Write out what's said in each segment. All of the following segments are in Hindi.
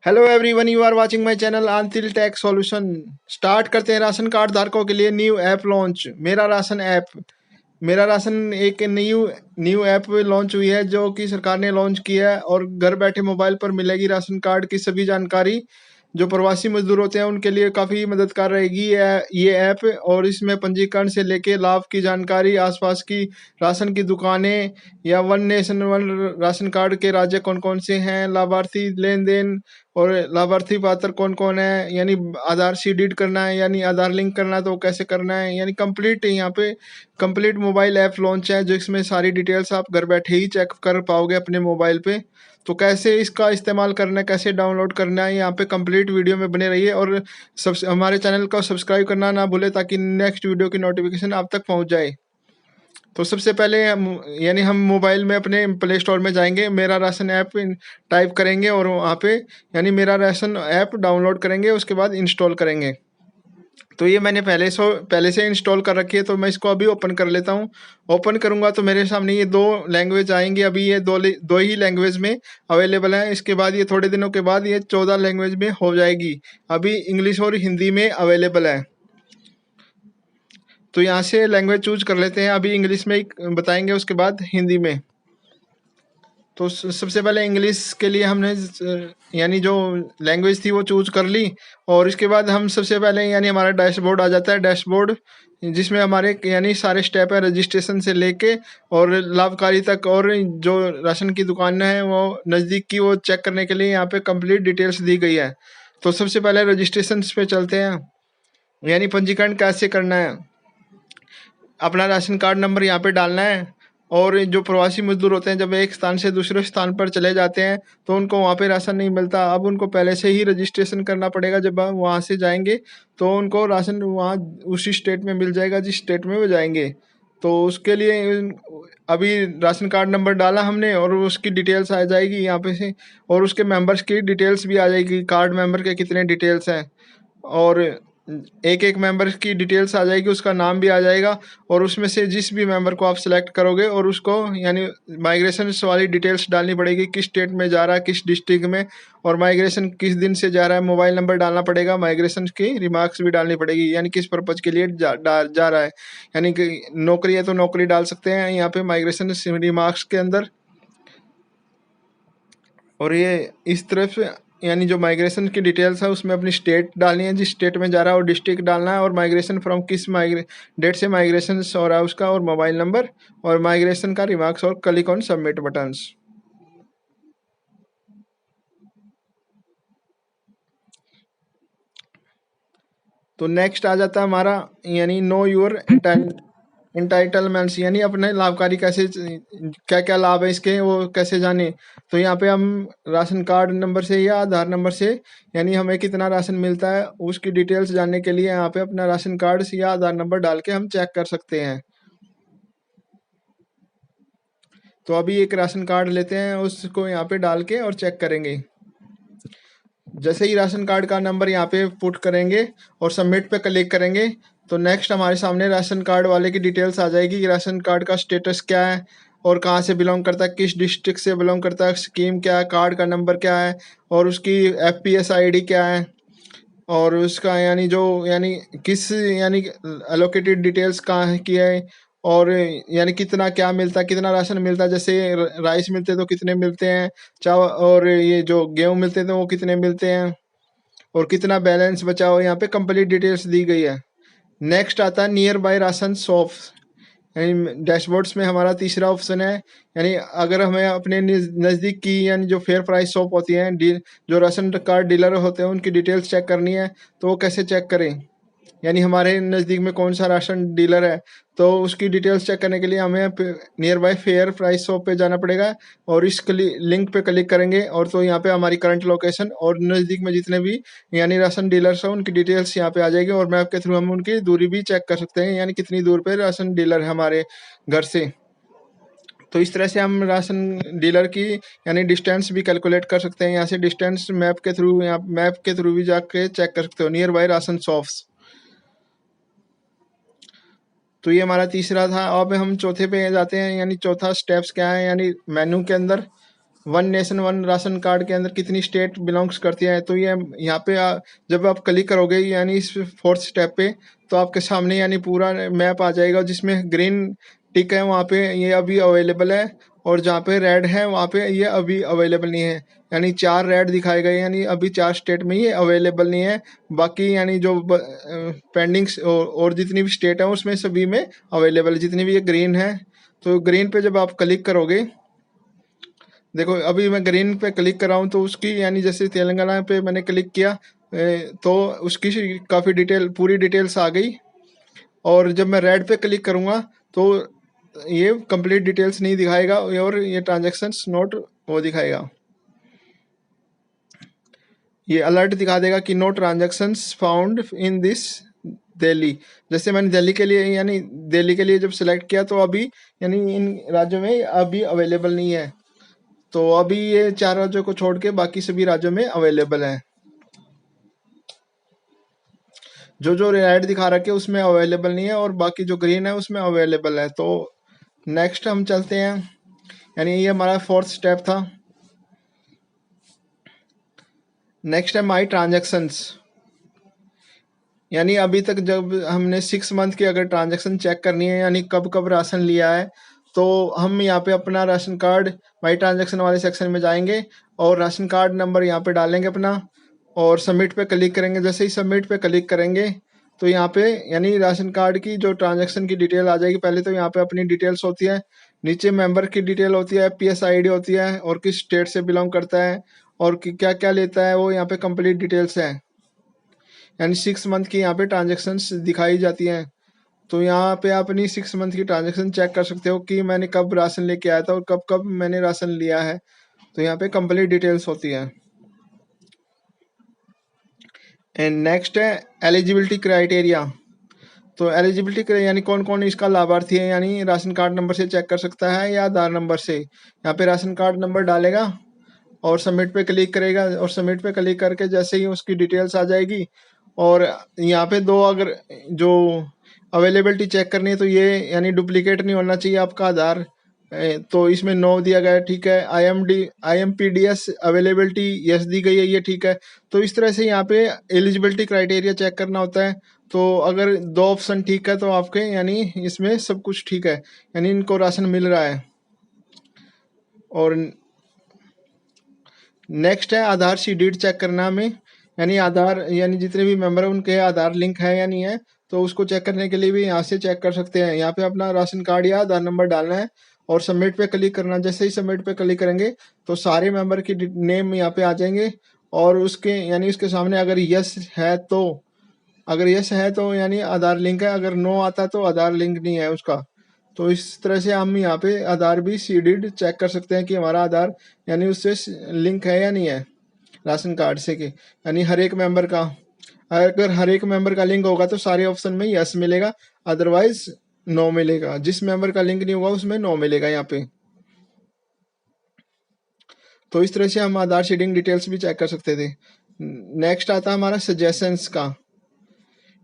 Hello everyone, you are watching my channel Antil tech solution. Start करते हैं राशन कार्ड धारकों के लिए न्यू ऐप लॉन्च, मेरा राशन ऐप। मेरा राशन एक न्यू न्यू ऐप लॉन्च हुई है जो कि सरकार ने लॉन्च किया है और घर बैठे मोबाइल पर मिलेगी राशन कार्ड की सभी जानकारी। जो प्रवासी मजदूर होते हैं उनके लिए काफ़ी मददगार रहेगी ये ऐप। और इसमें पंजीकरण से लेके लाभ की जानकारी, आसपास की राशन की दुकानें या one nation one ration card के राज्य कौन कौन से हैं, लाभार्थी लेन देन और लाभार्थी पात्र कौन कौन है, यानी आधार सीडिड करना है, यानी आधार लिंक करना है तो वो कैसे करना है, यानी कंप्लीट यहाँ पे कंप्लीट मोबाइल ऐप लॉन्च है जिसमें सारी डिटेल्स आप घर बैठे ही चेक कर पाओगे अपने मोबाइल पे। तो कैसे इसका इस्तेमाल करना है, कैसे डाउनलोड करना है, यहाँ पे कंप्लीट वीडियो में बने रहिए और हमारे चैनल को सब्सक्राइब करना ना भूले ताकि नेक्स्ट वीडियो की नोटिफिकेशन आप तक पहुँच जाए। तो सबसे पहले यानी हम मोबाइल में अपने प्ले स्टोर में जाएंगे, मेरा राशन ऐप टाइप करेंगे और वहाँ पे यानी मेरा राशन ऐप डाउनलोड करेंगे, उसके बाद इंस्टॉल करेंगे। तो ये मैंने पहले से इंस्टॉल कर रखी है, तो मैं इसको अभी ओपन कर लेता हूँ। ओपन करूँगा तो मेरे सामने ये दो लैंग्वेज आएंगी। अभी ये दो ही लैंग्वेज में अवेलेबल है। इसके बाद ये थोड़े दिनों के बाद ये 14 लैंग्वेज में हो जाएगी। अभी इंग्लिश और हिंदी में अवेलेबल है। तो यहाँ से लैंग्वेज चूज कर लेते हैं। अभी इंग्लिश में ही बताएंगे, उसके बाद हिंदी में। तो सबसे पहले इंग्लिश के लिए हमने यानी जो लैंग्वेज थी वो चूज कर ली। और इसके बाद हम सबसे पहले यानी हमारा डैशबोर्ड आ जाता है। डैशबोर्ड जिसमें हमारे यानी सारे स्टेप है, रजिस्ट्रेशन से लेके और लाभकारी तक। और जो राशन की दुकान है वो नज़दीक की, वो चेक करने के लिए यहाँ पे कंप्लीट डिटेल्स दी गई है। तो सबसे पहले रजिस्ट्रेशन पे चलते हैं, यानी पंजीकरण कैसे करना है। अपना राशन कार्ड नंबर यहाँ पे डालना है। और जो प्रवासी मजदूर होते हैं जब एक स्थान से दूसरे स्थान पर चले जाते हैं तो उनको वहाँ पे राशन नहीं मिलता। अब उनको पहले से ही रजिस्ट्रेशन करना पड़ेगा। जब आप वहाँ से जाएंगे तो उनको राशन वहाँ उसी स्टेट में मिल जाएगा जिस स्टेट में वो जाएंगे। तो उसके लिए अभी राशन कार्ड नंबर डाला हमने और उसकी डिटेल्स आ जाएगी यहाँ पे से। और उसके मेंबर्स की डिटेल्स भी आ जाएगी, कार्ड मेंबर के कितने डिटेल्स हैं। और एक एक मेंबर की डिटेल्स आ जाएगी, उसका नाम भी आ जाएगा। और उसमें से जिस भी मेंबर को आप सिलेक्ट करोगे और उसको यानी माइग्रेशन वाली डिटेल्स डालनी पड़ेगी, किस स्टेट में जा रहा है, किस डिस्ट्रिक्ट में, और माइग्रेशन किस दिन से जा रहा है। मोबाइल नंबर डालना पड़ेगा, माइग्रेशन की रिमार्क्स भी डालनी पड़ेगी, यानी किस पर्पज़ के लिए जा रहा है। यानी कि नौकरी है तो नौकरी डाल सकते हैं यहाँ पे माइग्रेशन रिमार्क्स के अंदर। और ये इस तरफ यानी जो माइग्रेशन की डिटेल्स है उसमें अपनी स्टेट डालनी है, जिस स्टेट में जा रहा है, और डिस्ट्रिक्ट डालना है, और माइग्रेशन फ्रॉम किस डेट से माइग्रेशन हो रहा है उसका, और मोबाइल नंबर और माइग्रेशन का रिमार्क्स, और क्लिक ऑन सबमिट बटन्स। तो नेक्स्ट आ जाता है हमारा यानी नो योर इंटाइटलमेंट्स, यानी अपने लाभकारी कैसे, क्या क्या लाभ है इसके वो कैसे जाने। तो यहाँ पे हम राशन कार्ड नंबर से या आधार नंबर से यानी हमें कितना राशन मिलता है उसकी डिटेल्स जानने के लिए यहाँ पे अपना राशन कार्ड से या आधार नंबर डाल के हम चेक कर सकते हैं। तो अभी एक राशन कार्ड लेते हैं, उसको यहाँ पे डाल के और चेक करेंगे। जैसे ही राशन कार्ड का नंबर यहाँ पे पुट करेंगे और सबमिट पे क्लिक करेंगे तो नेक्स्ट हमारे सामने राशन कार्ड वाले की डिटेल्स आ जाएगी कि राशन कार्ड का स्टेटस क्या है और कहाँ से बिलोंग करता है, किस डिस्ट्रिक्ट से बिलोंग करता है, स्कीम क्या है, कार्ड का नंबर क्या है, और उसकी FPS ID क्या है, और उसका यानी जो यानी किस यानी एलोकेटेड डिटेल्स कहाँ की है, और यानी कितना क्या मिलता है, कितना राशन मिलता है। जैसे राइस मिलते तो कितने मिलते हैं, चावल और ये जो गेहूँ मिलते हैं तो वो कितने मिलते हैं, और कितना बैलेंस बचा हो, यहाँ पे कंप्लीट डिटेल्स दी गई है। नेक्स्ट आता है नियर बाय राशन शॉप, यानी डैशबोर्ड्स में हमारा तीसरा ऑप्शन है। यानी अगर हमें अपने नज़दीक की यानी जो फेयर प्राइस शॉप होती हैं, जो राशन कार्ड डीलर होते हैं उनकी डिटेल्स चेक करनी है तो वो कैसे चेक करें, यानी हमारे नज़दीक में कौन सा राशन डीलर है। तो उसकी डिटेल्स चेक करने के लिए हमें near by fair price shop पे जाना पड़ेगा और इस लिंक पे क्लिक करेंगे। और तो यहाँ पे हमारी करंट लोकेशन और नज़दीक में जितने भी यानी राशन डीलर्स हैं उनकी डिटेल्स यहाँ पे आ जाएगी, और मैप के थ्रू हम उनकी दूरी भी चेक कर सकते हैं, यानी कितनी दूर पे राशन डीलर है हमारे घर से। तो इस तरह से हम राशन डीलर की यानी डिस्टेंस भी कैलकुलेट कर सकते हैं। यहाँ से डिस्टेंस मैप के थ्रू, यहाँ मैप के थ्रू भी जाके चेक कर सकते हो नियर बाय राशन शॉप्स। तो ये हमारा तीसरा था। अब हम चौथे पे जाते हैं, यानी चौथा स्टेप्स क्या है, यानी मेन्यू के अंदर one nation one ration card के अंदर कितनी स्टेट बिलोंग्स करती है। तो ये यहाँ पे जब आप क्लिक करोगे यानी इस फोर्थ स्टेप पे, तो आपके सामने यानी पूरा मैप आ जाएगा, जिसमें ग्रीन टिक है वहाँ पे ये अभी अवेलेबल है, और जहाँ पे रेड है वहाँ पे ये अभी अवेलेबल नहीं है। यानी 4 रेड दिखाए गए, यानी अभी 4 स्टेट में ये अवेलेबल नहीं है। बाकी यानी जो पेंडिंग्स और जितनी भी स्टेट है उसमें सभी में अवेलेबल है, जितनी भी ये ग्रीन है। तो ग्रीन पे जब आप क्लिक करोगे, देखो अभी मैं ग्रीन पे क्लिक कर रहा हूँ, तो उसकी यानी जैसे तेलंगाना पे मैंने क्लिक किया तो उसकी काफ़ी डिटेल पूरी डिटेल्स आ गई। और जब मैं रेड पे क्लिक करूँगा तो ये कंप्लीट डिटेल्स नहीं दिखाएगा, और ये ट्रांजेक्शन्स नोट वो दिखाएगा, ये अलर्ट दिखा देगा कि no transactions found in this Delhi. जैसे मैंने दिल्ली के लिए यानी दिल्ली के लिए जब सिलेक्ट किया, तो अभी यानी इन राज्यों में अभी अवेलेबल नहीं है। तो अभी ये 4 राज्यों को छोड़ के बाकी सभी राज्यों में अवेलेबल है। जो जो रेड दिखा रखे उसमें अवेलेबल नहीं है, और बाकी जो ग्रीन है उसमें अवेलेबल है। तो नेक्स्ट हम चलते हैं, यानी ये हमारा फोर्थ स्टेप था। नेक्स्ट है माई ट्रांजेक्शन्स। यानी अभी तक जब हमने 6 मंथ की अगर ट्रांजेक्शन चेक करनी है, यानी कब कब राशन लिया है, तो हम यहाँ पे अपना राशन कार्ड माई ट्रांजेक्शन वाले सेक्शन में जाएंगे, और राशन कार्ड नंबर यहाँ पे डालेंगे अपना, और सबमिट पे क्लिक करेंगे। जैसे ही सबमिट पे क्लिक करेंगे, तो यहाँ पे यानी राशन कार्ड की जो ट्रांजेक्शन की डिटेल आ जाएगी। पहले तो यहाँ पे अपनी डिटेल्स होती है, नीचे मेंबर की डिटेल होती है, एफपीएस आईडी होती है, और किस स्टेट से बिलोंग करता है, और क्या क्या लेता है, वो यहाँ पे कंप्लीट डिटेल्स है। यानी 6 मंथ की यहाँ पे ट्रांजेक्शन्स दिखाई जाती हैं। तो यहाँ पे आप अपनी 6 मंथ की ट्रांजेक्शन चेक कर सकते हो कि मैंने कब राशन लेके आया था और कब कब मैंने राशन लिया है। तो यहाँ पे कंप्लीट डिटेल्स होती है। एंड नेक्स्ट है एलिजिबिलिटी क्राइटेरिया। तो एलिजिबिलिटी यानी कौन कौन इसका लाभार्थी है, यानी राशन कार्ड नंबर से चेक कर सकता है या आधार नंबर से। यहाँ पे राशन कार्ड नंबर डालेगा और सबमिट पे क्लिक करेगा, और सबमिट पे क्लिक करके जैसे ही उसकी डिटेल्स आ जाएगी, और यहाँ पे दो अगर जो अवेलेबिलिटी चेक करनी है, तो ये यानी डुप्लीकेट नहीं होना चाहिए आपका आधार। तो इसमें नो दिया गया है, ठीक है। IMPDS अवेलेबिलिटी यस दी गई है, ये ठीक है। तो इस तरह से यहाँ पे एलिजिबिलिटी क्राइटेरिया चेक करना होता है। तो अगर 2 ऑप्शन ठीक है तो आपके यानी इसमें सब कुछ ठीक है, यानी इनको राशन मिल रहा है। और नेक्स्ट है आधार सीडीड चेक करना में, यानी आधार यानी जितने भी मेंबर हैं उनके आधार लिंक है या नहीं है। तो उसको चेक करने के लिए भी यहाँ से चेक कर सकते हैं। यहाँ पे अपना राशन कार्ड या आधार नंबर डालना है और सबमिट पे क्लिक करना। जैसे ही सबमिट पे क्लिक करेंगे तो सारे मेंबर की नेम यहाँ पे आ जाएंगे, और उसके यानी उसके सामने अगर यस है तो, अगर यस है तो यानी आधार लिंक है, अगर नो आता तो आधार लिंक नहीं है उसका। तो इस तरह से हम यहाँ पे आधार भी सीडेड चेक कर सकते हैं कि हमारा आधार यानी उससे लिंक है या नहीं है राशन कार्ड से, कि यानी हर एक मेंबर का, अगर हर एक मेंबर का लिंक होगा तो सारे ऑप्शन में यस मिलेगा, अदरवाइज नो मिलेगा। जिस मेंबर का लिंक नहीं होगा उसमें नो मिलेगा यहाँ पे। तो इस तरह से हम आधार सीडिंग डिटेल्स भी चेक कर सकते थे। नेक्स्ट आता है हमारा सजेशंस का,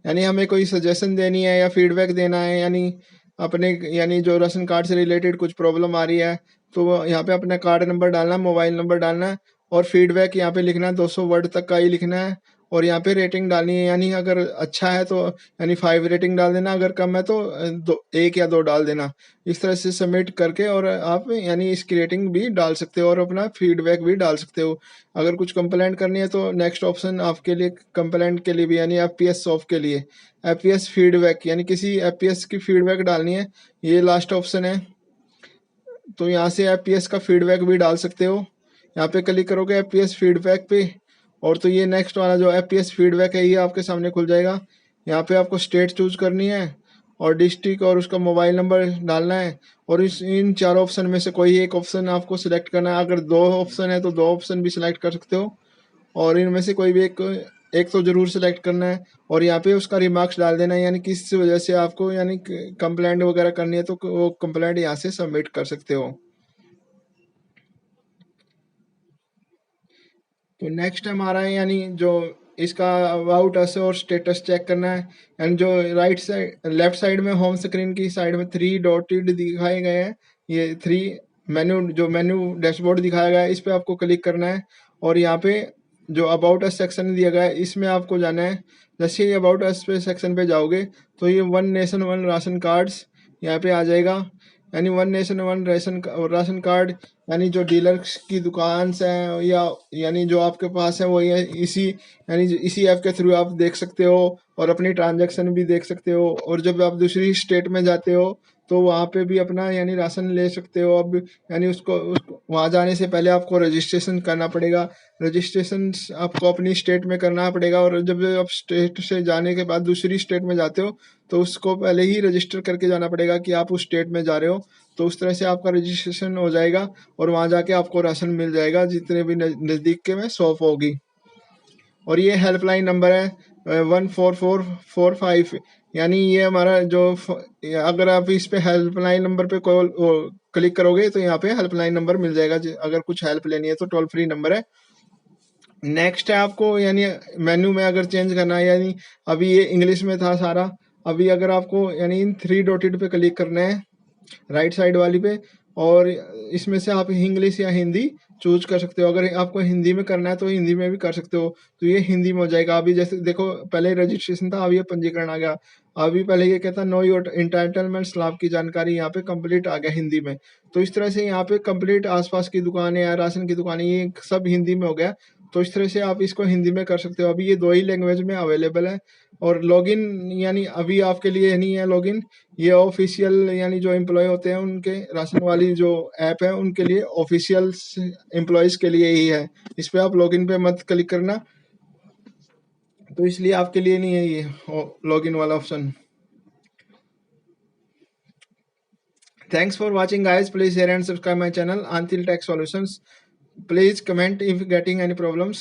यानी हमें कोई सजेशन देनी है या फीडबैक देना है, यानी अपने यानी जो राशन कार्ड से रिलेटेड कुछ प्रॉब्लम आ रही है, तो यहाँ पे अपना कार्ड नंबर डालना, मोबाइल नंबर डालना है, और फीडबैक यहाँ पे लिखना है, 200 वर्ड तक का ही लिखना है। और यहाँ पे रेटिंग डालनी है, यानी अगर अच्छा है तो यानी 5 रेटिंग डाल देना, अगर कम है तो 1 या 2 डाल देना। इस तरह से सबमिट करके और आप यानी इसकी रेटिंग भी डाल सकते हो और अपना फीडबैक भी डाल सकते हो। अगर कुछ कंप्लेंट करनी है तो नेक्स्ट ऑप्शन आपके लिए कंप्लेंट के लिए भी, यानी एफपीएस सॉफ्ट के लिए एफपीएस फीडबैक, यानी किसी एफपीएस की फीडबैक डालनी है, ये लास्ट ऑप्शन है। तो यहाँ से एफपीएस का फीडबैक भी डाल सकते हो। यहाँ पे क्लिक करोगे एफपीएस फीडबैक पे, और तो ये नेक्स्ट वाला जो एफपीएस फीडबैक है ये आपके सामने खुल जाएगा। यहाँ पे आपको स्टेट चूज करनी है और डिस्ट्रिक्ट और उसका मोबाइल नंबर डालना है, और इस इन 4 ऑप्शन में से कोई एक ऑप्शन आपको सिलेक्ट करना है। अगर 2 ऑप्शन है तो 2 ऑप्शन भी सिलेक्ट कर सकते हो, और इनमें से कोई भी एक तो जरूर सिलेक्ट करना है। और यहाँ पे उसका रिमार्क्स डाल देना है, यानी किस वजह से आपको यानी कंप्लेंट वगैरह करनी है, तो वो कंप्लेंट यहाँ से सबमिट कर सकते हो। तो नेक्स्ट हमारा है यानी जो इसका अबाउट अस और स्टेटस चेक करना है। यानी जो राइट साइड लेफ्ट साइड में होम स्क्रीन की साइड में 3 डॉटेड दिखाए गए हैं, ये 3 मेन्यू डैशबोर्ड दिखाया गया है, इस पे आपको क्लिक करना है और यहाँ पे जो अबाउट अस सेक्शन दिया गया है इसमें आपको जाना है। जैसे ही अबाउट अस पे सेक्शन पे जाओगे तो ये one nation one ration cards यहाँ पे आ जाएगा। यानी one nation one ration card यानी जो डीलर्स की दुकान है या यानी जो आपके पास है वो ये इसी ऐप के थ्रू आप देख सकते हो और अपनी ट्रांजैक्शन भी देख सकते हो। और जब आप दूसरी स्टेट में जाते हो तो वहाँ पे भी अपना यानी राशन ले सकते हो। अब यानी उसको वहाँ जाने से पहले आपको रजिस्ट्रेशन करना पड़ेगा। रजिस्ट्रेशन आपको अपनी स्टेट में करना पड़ेगा और जब आप स्टेट से जाने के बाद दूसरी स्टेट में जाते हो तो उसको पहले ही रजिस्टर करके जाना पड़ेगा कि आप उस स्टेट में जा रहे हो। तो उस तरह से आपका रजिस्ट्रेशन हो जाएगा और वहाँ जाके आपको राशन मिल जाएगा जितने भी नज़दीक के में शॉप होगी। और ये हेल्पलाइन नंबर है 14445। यानी ये हमारा अगर आप इस पे हेल्पलाइन नंबर पे कॉल क्लिक करोगे तो यहाँ पे हेल्पलाइन नंबर मिल जाएगा। अगर कुछ हेल्प लेनी है तो टोल फ्री नंबर है। नेक्स्ट है आपको यानी मेन्यू में अगर चेंज करना है, यानी अभी ये इंग्लिश में था सारा, अभी अगर आपको यानी इन 3 डॉटेड पे क्लिक करना है राइट साइड वाली पे और इसमें से आप इंग्लिश या हिंदी चूज कर सकते हो। अगर आपको हिंदी में करना है तो हिंदी में भी कर सकते हो, तो ये हिंदी में हो जाएगा। अभी जैसे देखो पहले रजिस्ट्रेशन था, अभी ये पंजीकरण आ गया। अभी पहले ये कहता नो योर इंटाइटलमेंट्स, लाभ की जानकारी, यहाँ पे कंप्लीट आ गया हिंदी में। तो इस तरह से यहाँ पे कंप्लीट आसपास की दुकानें या राशन की दुकानें ये सब हिंदी में हो गया। तो इस तरह से आप इसको हिंदी में कर सकते हो। अभी ये 2 ही लैंग्वेज में अवेलेबल है। और लॉगिन यानी अभी आपके लिए नहीं है लॉगिन, ये ऑफिशियल यानी जो एम्प्लॉय होते हैं उनके राशन वाली जो ऐप है उनके लिए, ऑफिशियल एम्प्लॉयज के लिए ही है। इस पे आप लॉगिन पे मत क्लिक करना, तो इसलिए आपके लिए नहीं है ये लॉगिन वाला option. Thanks for watching guys. Please share and subscribe my channel Antil Tech Solutions. Please comment if getting any problems.